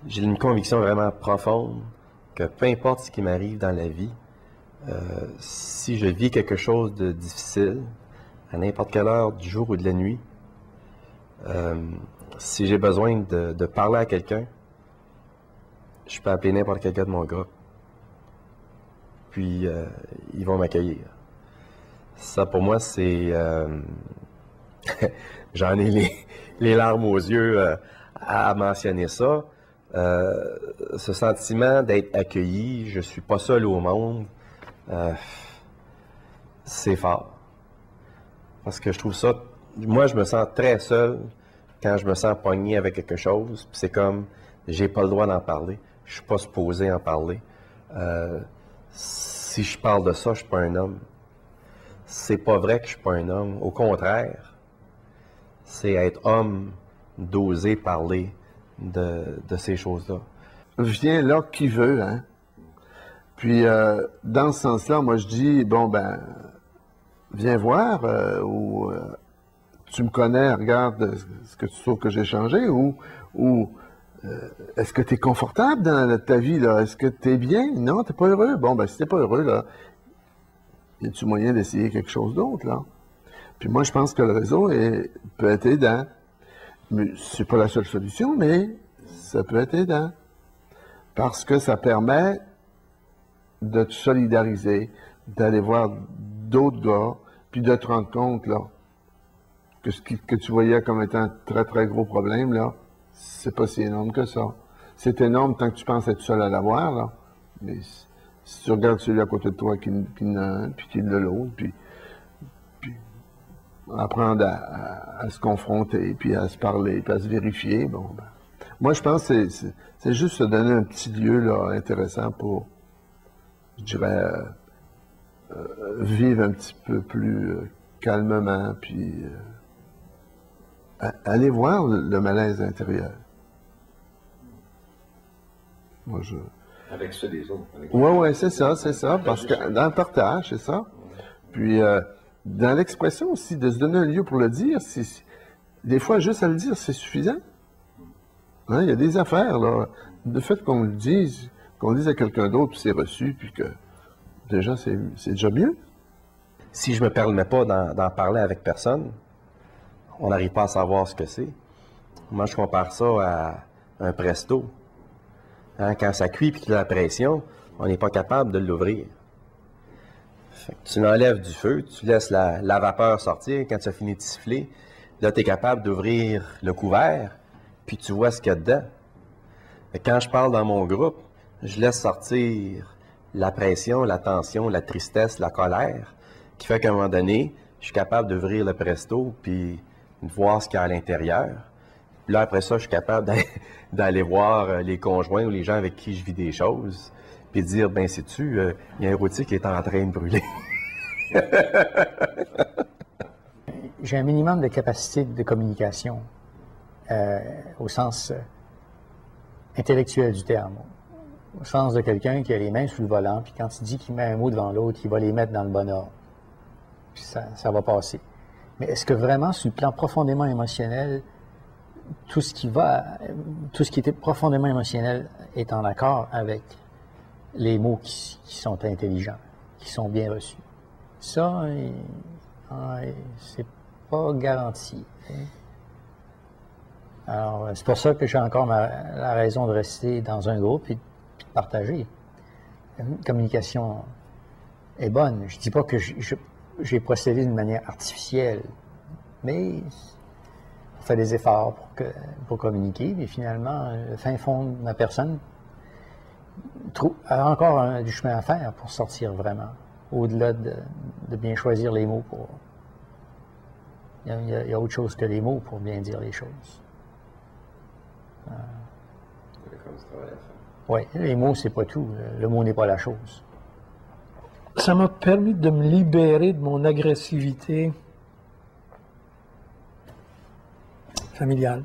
j'ai une conviction vraiment profonde que peu importe ce qui m'arrive dans la vie, si je vis quelque chose de difficile, à n'importe quelle heure du jour ou de la nuit, si j'ai besoin de parler à quelqu'un, je peux appeler n'importe quel gars de mon groupe. Puis, ils vont m'accueillir. Ça, pour moi, c'est... j'en ai les larmes aux yeux à mentionner ça. Ce sentiment d'être accueilli, je suis pas seul au monde, c'est fort. Parce que je trouve ça... Moi, je me sens très seul quand je me sens pogné avec quelque chose. Puis c'est comme, j'ai pas le droit d'en parler. Je suis pas supposé en parler. Si je parle de ça, je suis pas un homme. C'est pas vrai que je suis pas un homme. Au contraire, c'est être homme d'oser parler de ces choses-là. Viens là qui veut, hein. Puis, dans ce sens-là, moi, je dis, bon, ben, viens voir, ou tu me connais, regarde ce que tu trouves que j'ai changé, ou est-ce que tu es confortable dans ta vie, là? Est-ce que tu es bien? Non, tu n'es pas heureux? Bon, ben, si tu n'es pas heureux, là, y a-tu moyen d'essayer quelque chose d'autre, là? Puis moi, je pense que le réseau peut être aidant. Mais c'est pas la seule solution, mais ça peut être aidant. Parce que ça permet de te solidariser, d'aller voir d'autres gars, puis de te rendre compte, là, que ce que tu voyais comme étant un très, très gros problème, là, c'est pas si énorme que ça. C'est énorme tant que tu penses être seul à l'avoir, là. Mais si tu regardes celui à côté de toi qui n'a un, puis qui l'a l'autre, puis apprendre à se confronter, puis à se parler, puis à se vérifier, bon, ben, moi, je pense que c'est juste se donner un petit lieu, là, intéressant pour, je dirais, vivre un petit peu plus calmement, puis aller voir le malaise intérieur. Moi, avec ceux des autres. Oui, c'est ça, parce que dans le partage, c'est ça. Puis, dans l'expression aussi, de se donner un lieu pour le dire, des fois, juste à le dire, c'est suffisant. Hein, il y a des affaires, là. Le fait qu'on le dise à quelqu'un d'autre, puis c'est reçu, puis que déjà, c'est déjà mieux. Si je me permets pas d'en parler avec personne, on n'arrive pas à savoir ce que c'est. Moi, je compare ça à un presto. Hein, quand ça cuit et qu'il y a la pression, on n'est pas capable de l'ouvrir. Tu l'enlèves du feu, tu laisses la vapeur sortir. Quand tu as fini de siffler, là, tu es capable d'ouvrir le couvert, puis tu vois ce qu'il y a dedans. Et quand je parle dans mon groupe, je laisse sortir la pression, la tension, la tristesse, la colère, qui fait qu'à un moment donné, je suis capable d'ouvrir le presto, puis de voir ce qu'il y a à l'intérieur. Puis là, après ça, je suis capable d'aller voir les conjoints ou les gens avec qui je vis des choses, puis de dire, ben, sais-tu, il y a un routier qui est en train de brûler. J'ai un minimum de capacité de communication, au sens intellectuel du terme, au sens de quelqu'un qui a les mains sous le volant, puis quand il dit qu'il met un mot devant l'autre, il va les mettre dans le bon ordre. Puis ça va passer. Mais est-ce que vraiment, sur le plan profondément émotionnel, tout ce qui était profondément émotionnel est en accord avec les mots qui sont intelligents, qui sont bien reçus? Ça, c'est pas garanti. Alors, c'est pour ça que j'ai encore la raison de rester dans un groupe et de partager. La communication est bonne. Je dis pas que j'ai procédé d'une manière artificielle, mais on fait des efforts pour communiquer, et finalement, le fin fond de ma personne a encore du chemin à faire pour sortir vraiment, au-delà de bien choisir les mots pour... Il y a autre chose que les mots pour bien dire les choses. Oui, les mots, c'est pas tout. Le mot n'est pas la chose. Ça m'a permis de me libérer de mon agressivité familiale.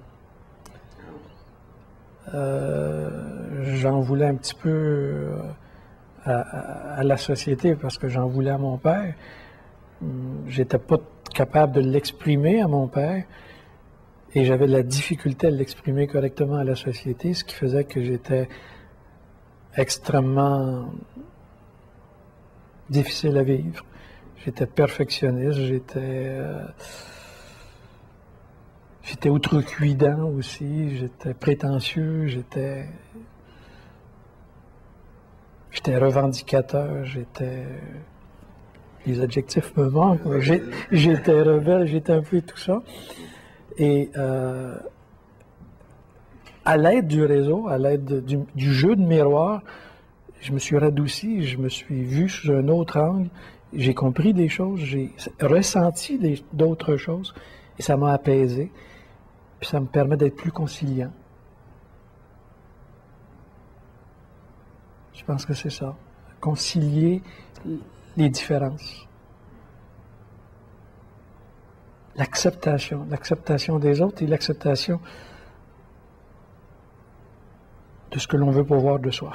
J'en voulais un petit peu à la société parce que j'en voulais à mon père. J'étais pas capable de l'exprimer à mon père Et j'avais de la difficulté à l'exprimer correctement à la société, ce qui faisait que j'étais extrêmement difficile à vivre. J'étais perfectionniste, j'étais outrecuidant aussi, j'étais prétentieux, j'étais revendicateur, les adjectifs me manquent, mais j'étais rebelle, j'étais un peu tout ça. Et à l'aide du réseau, à l'aide du jeu de miroir, je me suis radouci, je me suis vu sous un autre angle, j'ai compris des choses, j'ai ressenti d'autres choses, et ça m'a apaisé, puis ça me permet d'être plus conciliant. Je pense que c'est ça, concilier les différences. L'acceptation des autres et l'acceptation de ce que l'on veut pouvoir de soi.